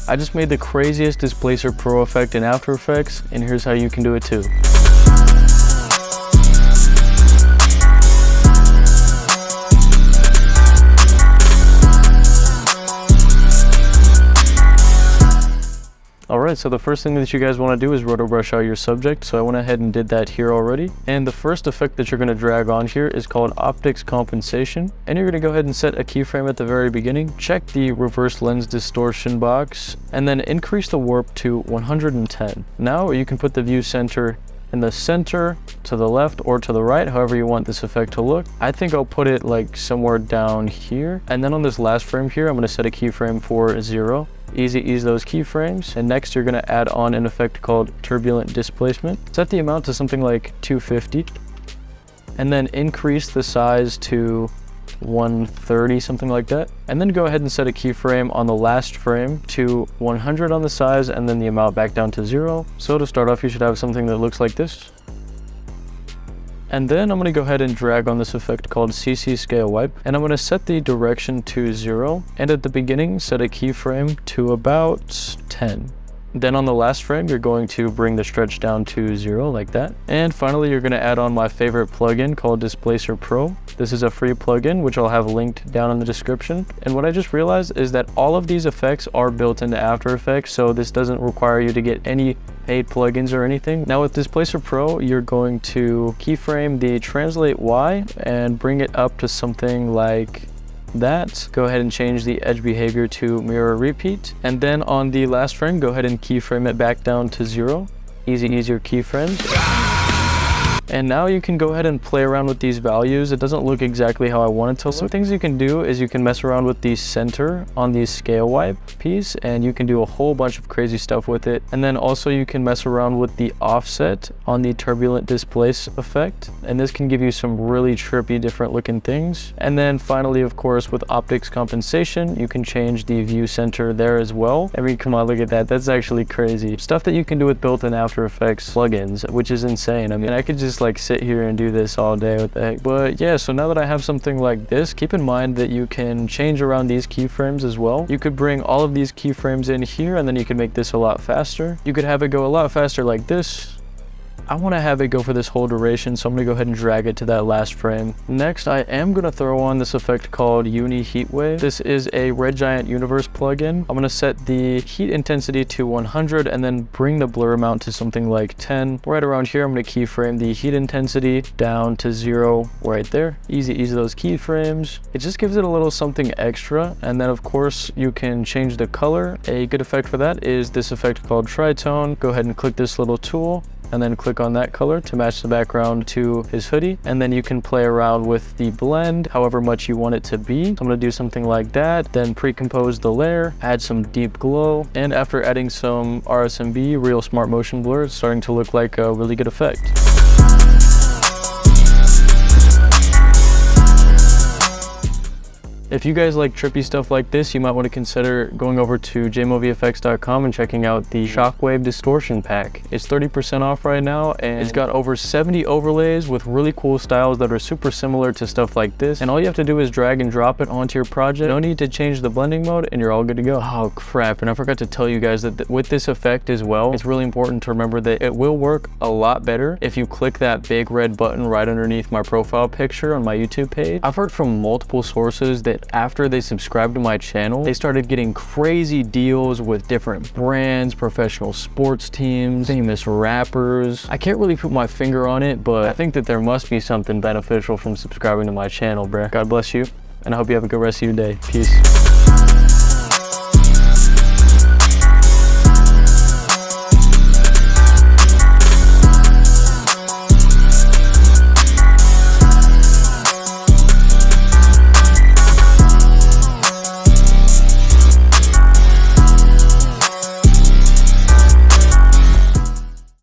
I just made the craziest Displacer Pro effect in After Effects, and here's how you can do it too. Alright, so the first thing that you guys want to do is roto brush out your subject, so I went ahead and did that here already. And the first effect that you're going to drag on here is called Optics Compensation, and you're going to go ahead and set a keyframe at the very beginning, check the reverse lens distortion box, and then increase the warp to 110. Now you can put the view center in the center, to the left, or to the right, however you want this effect to look. I think I'll put it like somewhere down here. And then on this last frame here, I'm going to set a keyframe for 0. Easy ease those keyframes. And next you're going to add on an effect called Turbulent Displacement. Set the amount to something like 250. And then increase the size to 130, something like that. And then go ahead and set a keyframe on the last frame to 100 on the size, and then the amount back down to 0. So to start off, you should have something that looks like this. And then I'm going to go ahead and drag on this effect called CC Scale Wipe, and I'm going to set the direction to 0, and at the beginning set a keyframe to about 10. Then on the last frame, you're going to bring the stretch down to 0 like that. And finally, you're going to add on my favorite plugin called Displacer Pro. This is a free plugin, which I'll have linked down in the description. And what I just realized is that all of these effects are built into After Effects, so this doesn't require you to get any paid plugins or anything. Now with Displacer Pro, you're going to keyframe the Translate Y and bring it up to something like that. Go ahead and change the edge behavior to mirror repeat, and then on the last frame go ahead and keyframe it back down to 0. Easy your keyframes. And now you can go ahead and play around with these values. It doesn't look exactly how I want it to look. Some things you can do is you can mess around with the center on the scale wipe piece, and you can do a whole bunch of crazy stuff with it. And then also you can mess around with the offset on the turbulent displace effect, and this can give you some really trippy different looking things. And then finally, of course, with optics compensation, you can change the view center there as well. I mean, come on, look at that. That's actually crazy stuff that you can do with built-in After Effects plugins, which is insane. I mean, I could just like sit here and do this all day. What the heck? But yeah, so now that I have something like this, keep in mind that you can change around these keyframes as well. You could bring all of these keyframes in here, and then you can make this a lot faster. You could have it go a lot faster like this. I want to have it go for this whole duration, so I'm going to go ahead and drag it to that last frame. Next, I am going to throw on this effect called Uni Heatwave. This is a Red Giant Universe plugin. I'm going to set the heat intensity to 100 and then bring the blur amount to something like 10. Right around here, I'm going to keyframe the heat intensity down to 0 right there. Easy those keyframes. It just gives it a little something extra. And then of course, you can change the color. A good effect for that is this effect called Tritone. Go ahead and click this little tool, and then click on that color to match the background to his hoodie. And then you can play around with the blend however much you want it to be. So I'm going to do something like that, then pre-compose the layer, add some deep glow, and after adding some RSMB, real smart motion blur, it's starting to look like a really good effect. If you guys like trippy stuff like this, you might want to consider going over to JamoVFX.com and checking out the Shockwave Distortion Pack. It's 30% off right now, and it's got over 70 overlays with really cool styles that are super similar to stuff like this. And all you have to do is drag and drop it onto your project. No need to change the blending mode, and you're all good to go. Oh crap, and I forgot to tell you guys that with this effect as well, it's really important to remember that it will work a lot better if you click that big red button right underneath my profile picture on my YouTube page. I've heard from multiple sources that after they subscribed to my channel, they started getting crazy deals with different brands, professional sports teams, famous rappers. I can't really put my finger on it, but I think that there must be something beneficial from subscribing to my channel, bruh. God bless you, and I hope you have a good rest of your day. Peace.